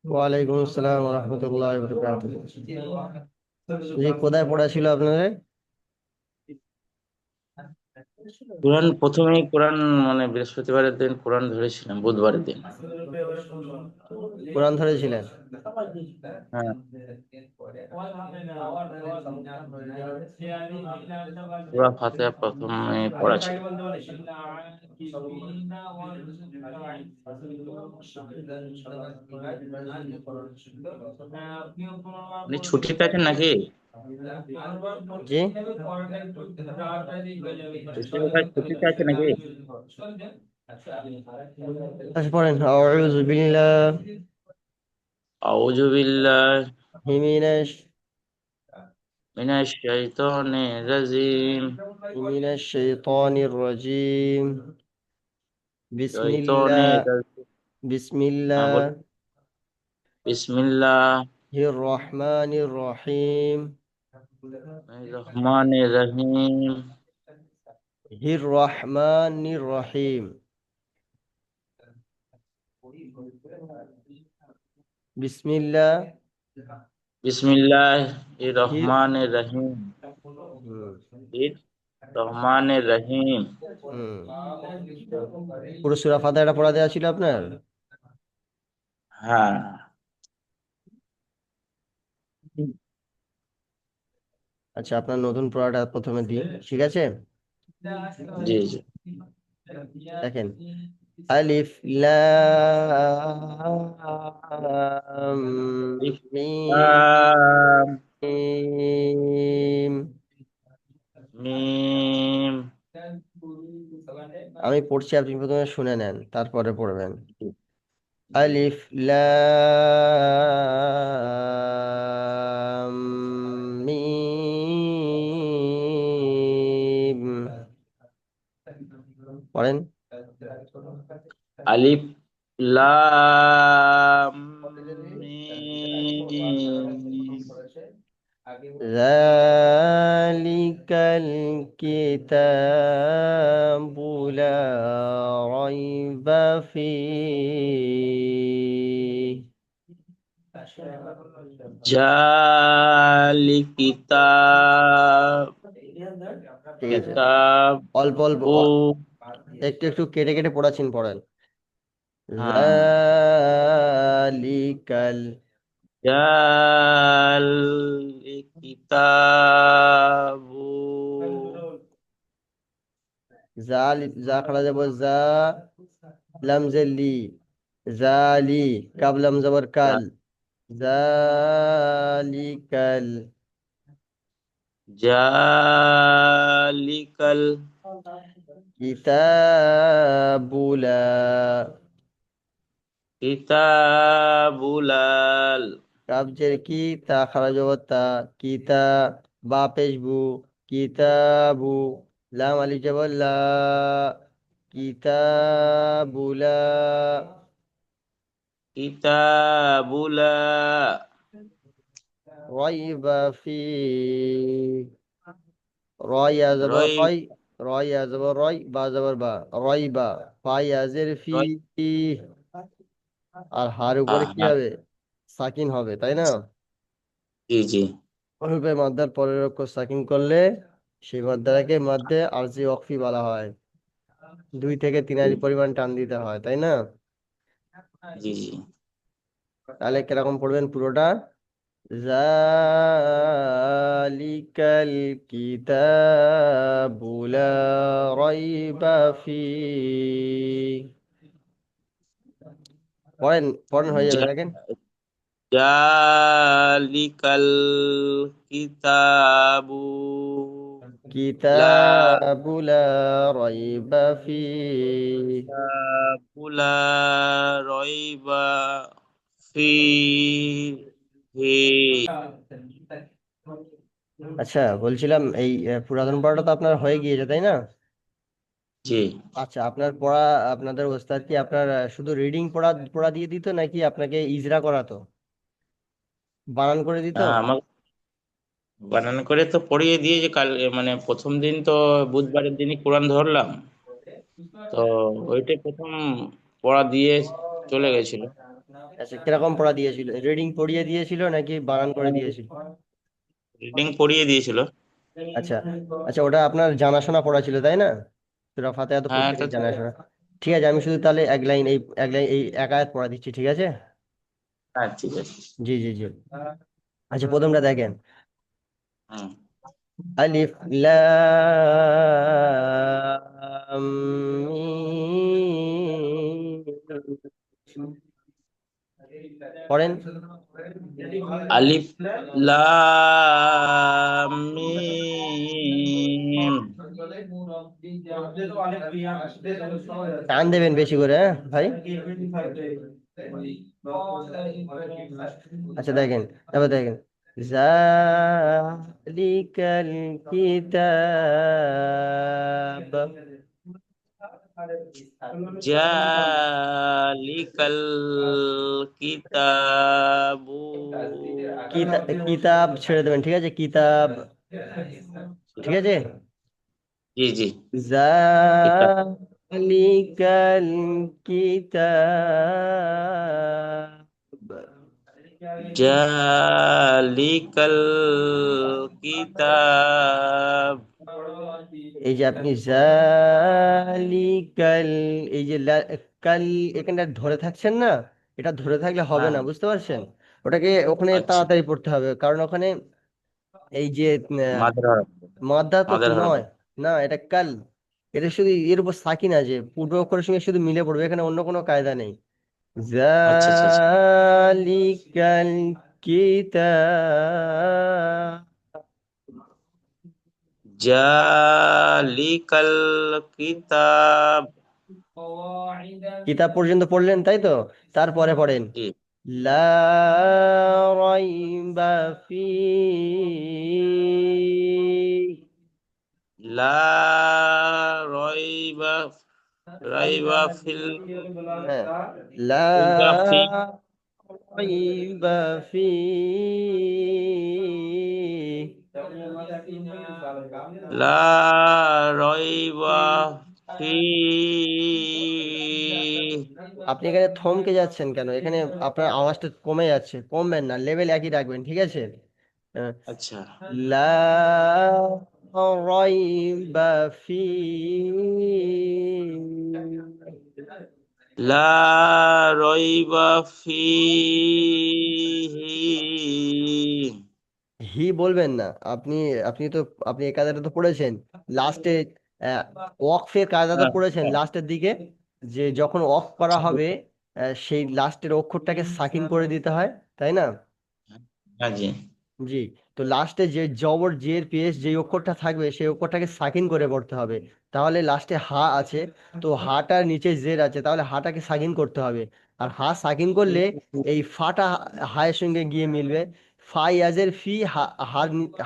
ওয়ালাইকুম আসসালাম রহমতুল্লাহ বরকাতুহ। জি, কোথায় পড়া ছিল আপনাদের? কোরআন প্রথমেই কোরআন মানে বৃহস্পতিবারের দিন কোরআন ধরেছিলাম, বুধবারের দিন। কোরআন ধরেছিলেন? হ্যাঁ, সূরা ফাতিহা প্রথমে পড়া ছিল। আপনি ছুটিতে আছেন নাকি? জি, বৃহস্পতিবার ছুটিতে আছে নাকি? আচ্ছা পড়েন। আউযু বিল্লাহি আউযু বিল্লাহি মিনাশ মিনাশ শাইতানির রাজিম। মিনাশ শাইতানির রাজিম। শাইতানির বিসমিল্লাহির রাজিম। হ্যাঁ, বলুন। বিসমিল্লাহির রহমানির রহিম। রহমানির রহিম। হির রহমানির রহিম। বিসমিল্লাহ বিসমিল্লাহির হির রহমানির রহিম। বির রহমানির রহিম। হুম পুরো সূরা ফাতিহাটা পড়া দেওয়া ছিল আপনার? হ্যাঁ। আচ্ছা, আপনার নতুন পড়াটা প্রথমে দিই, ঠিক আছে? জি জি। দেখেন, আলিফ লাম আম, মিম। মিম। আমি পড়ছি, আপনি প্রথমে শুনে নেন, তারপরে পড়বেন। আলিফ লাম মিম। পড়েন। আলিফ লাম মিম। ذلك الكتاب لا ريب فيه. জালি কিতাব। ঠিক আছে, কিতাব অল্প অল্প ও। একটু একটু কেটে কেটে পড়াচ্ছেন, পড়েন। হ্যাঁ। জালিকাল। জালি কিতাব। যা খাড়া যাব, যা লাম জেলি, জালি, কাব লাম জবর কাল, জালিকাল জালিকাল কিতাবুলা। কিতাবুলাল। কাবজের কি, তা খারা জবর তা, কিতা, বা পেশবু, কিতাবু, লাম আলিফ জবর লা, কিতাবুলা। কিতাবুলা। রাইবা ফি, রয়া জবর রই রয়, রয়া জবর রয়, বা জবর বা, রাইবা, ফাইয়াজের ফি। রই আর হার উপরে কি হ্যাঁ। হবে? সাকিন হবে, তাই না? জি জি অনুরূপে মাদ্দার পরের অক্ষর সাকিন করলে সেই মাদ্দাটাকে মাদ্দে আরজি ওয়াকফি বলা হয়। 2 থেকে 3 আলি পরিমাণ টান দিতে হয়, তাই না? জি জি। তাহলে কিরকম পড়বেন পুরোটা? জালিকাল কিতাবু লা রাইবা ফি। পড়েন, পড়েন, হয়ে যাবে, জা- দেখেন। জালিকাল কিতাবু লা কিতাবু লা রাইবা ফি। কিতাবুলা রইবা ফিহি। আচ্ছা, বলছিলাম এই পুরাতন পড়াটা তো আপনার হয়ে গিয়েছে, তাই না? জি। আচ্ছা, আপনার পড়া, আপনাদের ওস্তাদ কি আপনার শুধু রিডিং পড়া পড়া দিয়ে দিত, নাকি আপনাকে ইজরা করাতো, বানান করে দিত? আমাকে বানান করে তো পড়িয়ে দিয়েছে কাল, মানে প্রথম দিন তো বুধবারের দিনই কোরআন ধরলাম। তো ওইটাই প্রথম পড়া দিয়ে চলে গেছিল। আচ্ছা, কিরকম পড়া দিয়েছিল? রিডিং পড়িয়ে দিয়েছিল নাকি বানান করে দিয়েছিল? রিডিং পড়িয়ে দিয়েছিল। আচ্ছা। আচ্ছা, ওটা আপনার জানাশোনা পড়া ছিল তাই না? সূরা ফাতিহা তো হ্যাঁ, এটা প্রত্যেকের তো। জানাশোনা। ঠিক আছে, আমি শুধু তাহলে এক লাইন এই এক আয়াত পড়া দিচ্ছি, ঠিক আছে? হ্যাঁ, ঠিক আছে। জি জি জি। আচ্ছা, প্রথমটা দেখেন। হুম। আলিফ লাম মিম। পড়েন। আলিফ লাম মিম। টান দেবেন বেশি করে, হ্যাঁ ভাই। আচ্ছা দেখেন, তারপর দেখেন, জালিকাল কিতাব। জালিকাল কিতাবু। কিতাব ছেড়ে দেবেন, ঠিক আছে? কিতাব, ঠিক আছে? জি, জি। কিতাব। জালিকাল কিতাব। জালিকাল কিতাব। এই যে আপনি জালিকাল, এই যে কাল, এখানটা ধরে থাকছেন না? এটা ধরে থাকলে হবে হ্যাঁ, না, বুঝতে পারছেন? ওটাকে ওখানে আচ্ছা। তাড়াতাড়ি পড়তে হবে, কারণ ওখানে এই যে মাদ্রা। মাদ্দা তো মাদ্রা নয়। হরফ। না, এটা কাল। এটা শুধু এর উপর সাকিন আছে, পূর্ব অক্ষরের সঙ্গে শুধু মিলে পড়বে, এখানে অন্য কোনো কায়দা নেই। আচ্ছা, আচ্ছা, আচ্ছা। জালিকাল কিতাব। জালিকাল কিতাব। কিতাব পর্যন্ত পড়লেন তাই তো? তারপরে পড়েন জি। লা রাইবা ফি। লা রয়বা। রাইবা ফিল। হ্যাঁ, লা রাইবা ফি। রাইবা ফি। লা রয়বা ফি। আপনি এখানে থমকে যাচ্ছেন কেন? এখানে আপনার আওয়াজটা কমে যাচ্ছে, কমবেন না, লেভেল একই রাখবেন, ঠিক আছে? আহ, আচ্ছা। লা রাইবা ফি। লা রয়বা ফিহি। হি বলবেন না আপনি। আপনি তো, আপনি এই কায়দাটা তো পড়েছেন লাস্টে, ওয়াকফের কায়দা তো হ্যাঁ, পড়েছেন হ্যাঁ। লাস্টের দিকে, যে যখন অফ করা হবে সেই লাস্টের অক্ষরটাকে সাকিন করে দিতে হয়, তাই না? হ্যাঁ, জি। জি। তো লাস্টে যে জবর জের পেশ যে অক্ষরটা থাকবে সেই অক্ষরটাকে সাকিন করে পড়তে হবে। তাহলে লাস্টে হা আছে, তো হাটার নিচে জের আছে, তাহলে হাটাকে সাকিন করতে হবে। আর হা সাকিন করলে এই ফাটা হায়ের সঙ্গে গিয়ে মিলবে। ফাই আজের ফি,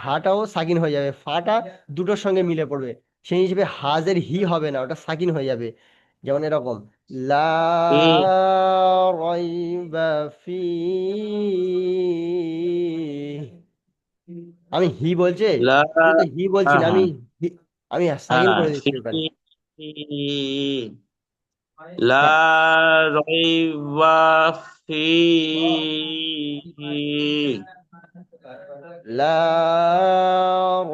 হাটাও সাকিন হয়ে যাবে, ফাটা দুটোর সঙ্গে মিলে পড়বে। সেই হিসেবে হাজের হি হবে না, ওটা সাকিন হয়ে যাবে। যেমন এরকম লা ফি। রাইবা ফি। আমি হি বলছে, লা। আমি তো হি বলছি হ্যাঁ, না, হ্যাঁ, আমি সাকিন হ্যাঁ। করে ফি। দিচ্ছি ওখানে। লা হ্যাঁ, রয়বা ফিহি। লা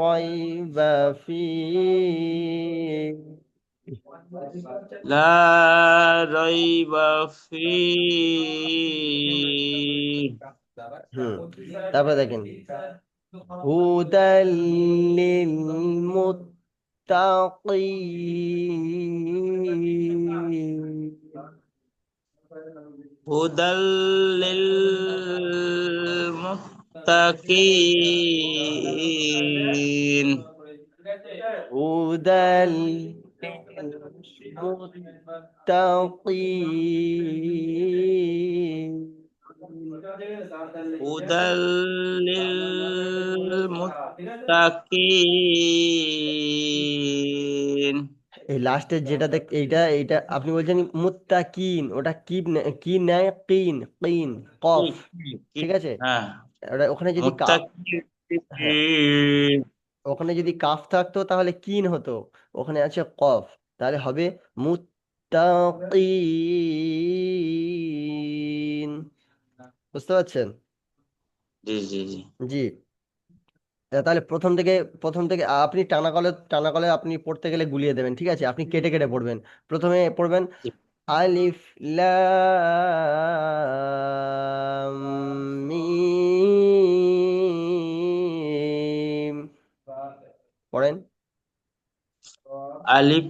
রাইবা ফি। লা রয়বা ফিহি। হুম। তারপরে দেখেন হুদাল্লিল মুত্তাকিন। হুদাল লিল মুত্তাকিন। হুদাল মুত্তাকিন। হুদাল লিল মুত্তাকিন। এই লাস্টের যেটা দেখ, এইটা এইটা আপনি বলছেন মুত্তাকিন, ওটা কি কি নেয়? কিন, কিন, কি, কফ, কি? ঠিক আছে? হ্যাঁ। ওখানে যদি মুত্তাকিন। হ্যাঁ, ওখানে যদি কাফ থাকতো তাহলে কিন হতো, ওখানে আছে কফ, তাহলে হবে মুত্তাকিন। বুঝতে পারছেন? জি জি জি জি। তাহলে প্রথম থেকে আপনি টানা কলে আপনি পড়তে গেলে গুলিয়ে দেবেন, ঠিক আছে? আপনি কেটে কেটে পড়বেন। প্রথমে পড়বেন জি। আলিফ লাম মিম। পড়েন। আলিফ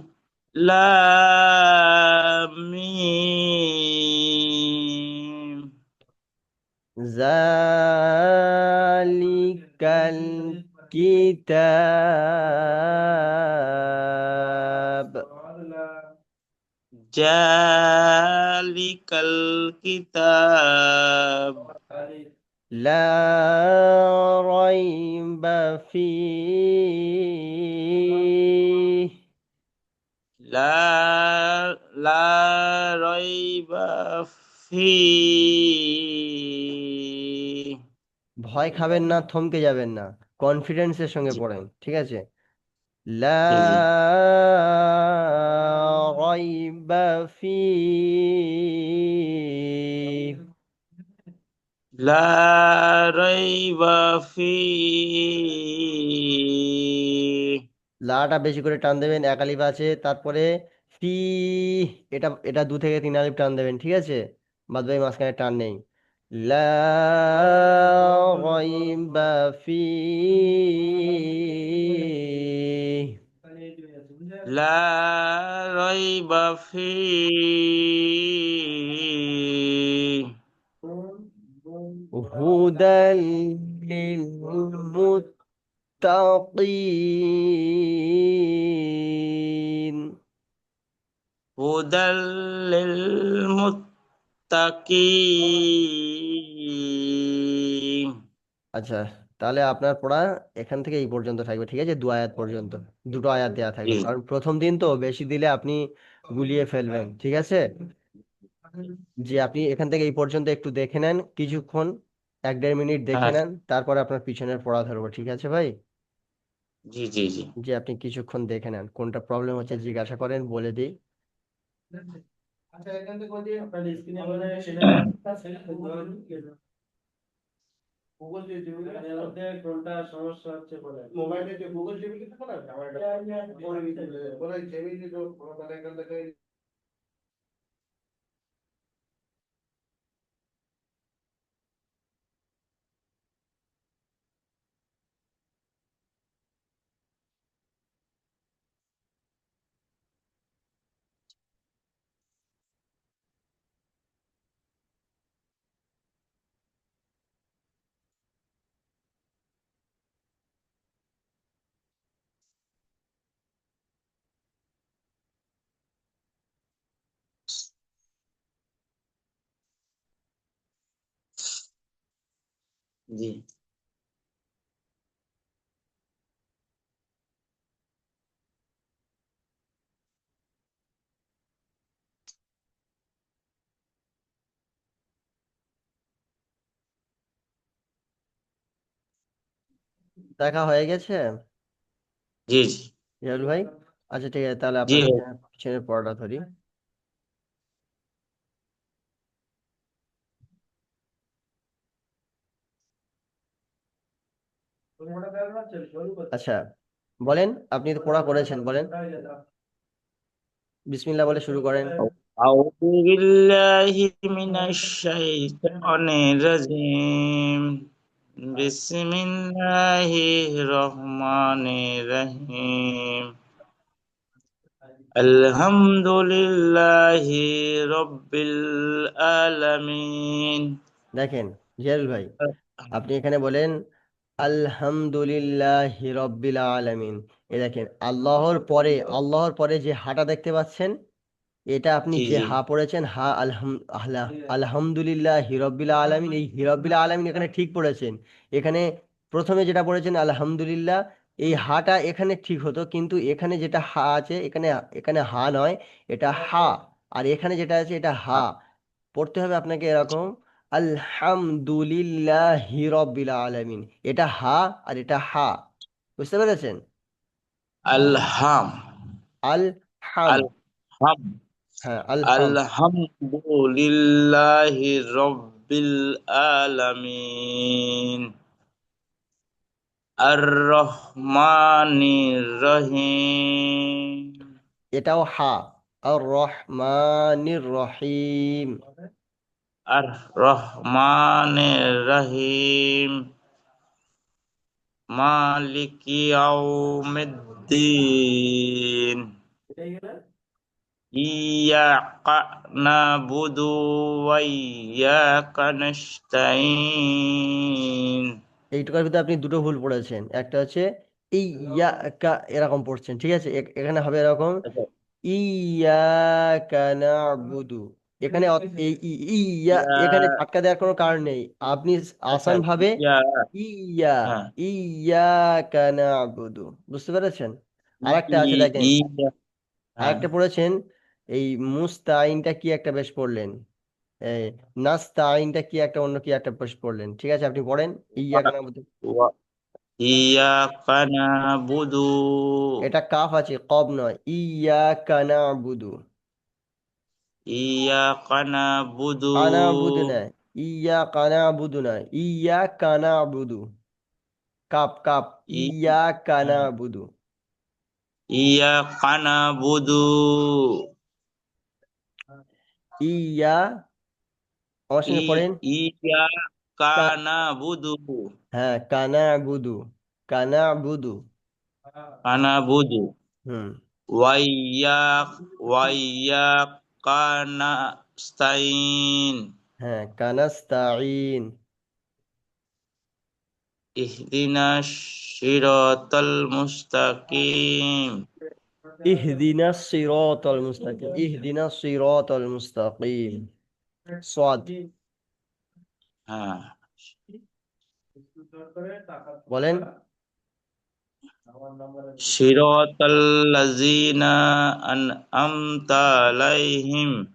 লাম মিম। জালিকাল কিতাব জালিকাল কিতাব লা রাইবা ফীহ। লা লা রাইবা ফীহ। ভয় খাবেন না, থমকে যাবেন না, কনফিডেন্সের সঙ্গে জি পড়েন, ঠিক আছে? লা জি জি। রাইবা ফীহ। লা রাইবা ফীহ। লাটা বেশি করে টান দেবেন, এক আলিফ আছে, তারপরে ফি, এটা 2 থেকে 3 আলিফ টান দেবেন, ঠিক আছে? বাদ বাকি মাঝখানে টান নেই। লা রাইবা ফি। লা রাইবা ফীহ। হুদাল লিল মুত্তাকিন। হুদাল লিল মুত্তাকিন। আচ্ছা, তাহলে আপনার পড়া এখান থেকে এই পর্যন্ত থাকবে, ঠিক আছে? 2 আয়াত পর্যন্ত, দুটো আয়াত দেওয়া থাকবে, জি কারণ প্রথম দিন তো বেশি দিলে আপনি গুলিয়ে ফেলবেন, ঠিক আছে? জি, আপনি এখান থেকে এই পর্যন্ত একটু দেখে নেন কিছুক্ষণ, 1-1.5 মিনিট দেখে হ্যাঁ। নেন, তারপরে আপনার পিছনের পড়া ধরবো, ঠিক আছে ভাই? জি জি জি। জি, আপনি কিছুক্ষণ দেখে নেন, কোনটা প্রবলেম হচ্ছে জিজ্ঞাসা করেন, বলে দিই। গুগল দিয়ে দিবি এর মধ্যে কোনটা সমস্যা হচ্ছে বলে মোবাইলে যে গুগল টিভি কিন্তু বলে আমার এটা করে দিতে বলে জেমিনি তো মানে এখান থেকে। জি। দেখা হয়ে গেছে জি জি রিয়াল ভাই? আচ্ছা, ঠিক আছে, তাহলে জি আপনার ভাই। পিছনের পড়াটা ধরি। আচ্ছা, বলেন, আপনি তো পড়া করেছেন, বলেন, বিসমিল্লাহ বলে শুরু করেন। أعوذ بالله من الشيطان الرجيم. بسم الله الرحمن الرحيم. الحمد لله رب العالمين. দেখেন জিয়ারুল ভাই, আপনি এখানে বলেন আলহামদুলিল্লাহ রব্বিল আলামিন। এ দেখেন, আল্লাহর পরে যে হাটা দেখতে পাচ্ছেন, এটা আপনি জি যে জি। হা পড়েছেন, হা আলহামদুলিল্লাহ হিরব্বিল আলামিন, এই হিরব্বিল আলামিন এখানে ঠিক পড়েছেন। এখানে প্রথমে যেটা পড়েছেন আলহামদুলিল্লাহ, এই হাটা এখানে ঠিক হতো, কিন্তু এখানে যেটা হা আছে, এখানে এখানে হা নয়, এটা হা। আর এখানে যেটা আছে এটা হা। পড়তে হবে আপনাকে এরকম, আলহামদুলিল্লাহ হিরব্বিল আলামিন। এটা হা আর এটা হা। বুঝতে পেরেছেন? আলহাম। আল হাম। আলহাম। হ্যাঁ, আলহাম। আলহামদুলিল্লাহি রব্বিল আলামিন। আর রহমানির রহিম। এটাও হা। আর রহমানির রহিম। আর রহমানির রহিম। মালিকি ইয়াউমিদ্দিন। ইয়াকা নাবুদু ওয়া ইয়াকা নাস্তাইন। এইটুকার ভিতরে আপনি দুটো ভুল পড়েছেন, একটা হচ্ছে এই ইয়া কা এরকম পড়ছেন, ঠিক আছে? এখানে হবে এরকম ইয়াকা না'বুদু। এখানে ইয়া, ইয়া এখানে ধাক্কা দেওয়ার কোনো কারণ নেই। আপনি আচ্ছা আসান ভাবে ইয়া ইয়া, হ্যাঁ ইয়াকা না'বুদু। বুঝতে পেরেছেন? আরেকটা আছে দেখেন, ইয়া হ্যাঁ আরেকটা পড়েছেন এই মুস্তাইনটা কি একটা বেশ পড়লেন, এই নাস্তাইনটা কি একটা অন্য কি একটা বেশ পড়লেন, ঠিক আছে? আপনি পড়েন ইয়াকা না'বুদু। ইয়াকা নাবুদু। এটা কাফ আছে, কব নয়। ইয়াকা না'বুদু। ইয়াকা নাবুদু। কানা বুদু নয়, ইয়া কানা বুদু নয়, ইয়া কানা বুদু। কাপ কাপ, ই- ইয়া কানা বুদু। ইয়াকা নাবুদু। ইয়া, আমার ই সঙ্গে পড়েন। ইয়াকা কা, নাবুদু। হ্যাঁ, কানা বুদু, কানা বুদু। কানাবুদু। হুম। ওয়াইয়াকা নাস্তাইন। হ্যাঁ, কানাস্তাইন। ইহদিনাশ সিরাতাল মুস্তাকিম। ইহদিনাস সিরাতাল মুস্তাকিম, ইহদিনাস সিরাতাল মুস্তাকিম। সাদ। হ্যাঁ বলেন। সিরাতাল্লাযীনা আনআমতা আলাইহিম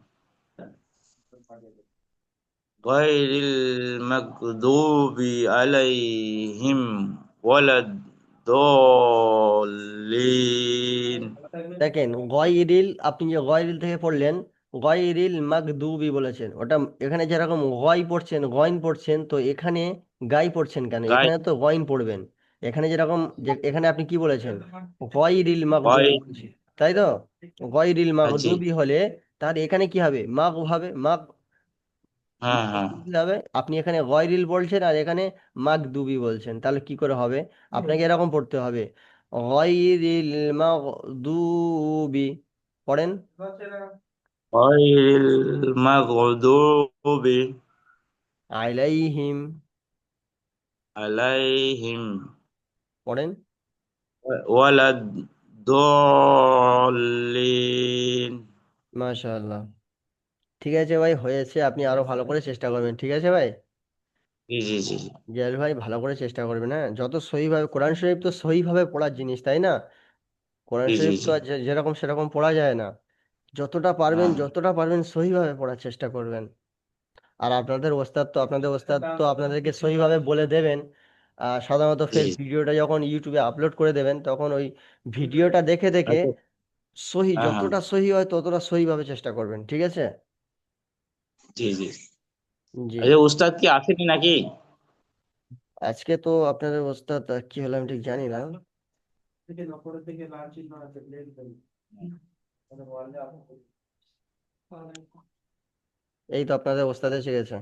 গায়রিল মাগদুবি আলাইহিম ওয়ালাদ-দাল্লিন। দেখেন গয়রিল, আপনি যে গয়রিল থেকে পড়লেন, গয়রিল মাগদুবি বলেছেন, ওটা এখানে যেরকম গয় পড়ছেন, গয়ন পড়ছেন, তো এখানে গাই পড়ছেন কেন? গায় এখানে তো গয়ন পড়বেন। এখানে যেরকম এখানে আপনি কি বলেছেন? গয়রিল মাগদুবি গায় বলেছেন, তাই তো? গয়রিল জি মাগদুবি হলে তাহলে এখানে কি হবে? মাগ হবে, মাগ। হ্যাঁ হ্যাঁ মাগদুবি হবে। আপনি এখানে গয়রিল বলছেন আর এখানে মাগদুবি বলছেন, তাহলে কি করে হবে? আপনাকে এরকম পড়তে হবে, গয়রিল মাগদুবি। পড়েন। গায়রিল মাগদুবি আলাইহিম। আলাইহিম পড়েন। ওয়ালাদ-দাল্লিন। মাশাআল্লাহ। ঠিক আছে ভাই, হয়েছে। আপনি আরো ভালো করে চেষ্টা করবেন, ঠিক আছে ভাই? জি জি জি জি জিয়াল ভাই ভালো করে চেষ্টা করবেন, হ্যাঁ? যত সহিভাবে, কোরআন শরীফ তো সহিভাবে পড়ার জিনিস, তাই না? কোরআন জি জি শরীফ তো জি আর যেরকম সেরকম পড়া যায় না। যতটা পারবেন, হ্যাঁ যতটা পারবেন সহিভাবে পড়ার চেষ্টা করবেন। আর আপনাদের ওস্তাদ তো আপনাদেরকে সহিভাবে বলে দেবেন। সাধারণত জি ফের জি ভিডিওটা যখন ইউটিউবে আপলোড করে দেবেন, তখন ওই ভিডিওটা দেখে দেখে আচ্ছা সহি, হ্যাঁ হ্যাঁ যতটা সহি হয় ততটা সহিভাবে চেষ্টা করবেন, ঠিক আছে? জি জি জি। আচ্ছা উস্তাদ কি আসেনি নাকি? আজকে তো আপনাদের ওস্তাদ কি হলো আমি ঠিক জানি না। এই তো আপনাদের ওস্তাদ এসে গেছে।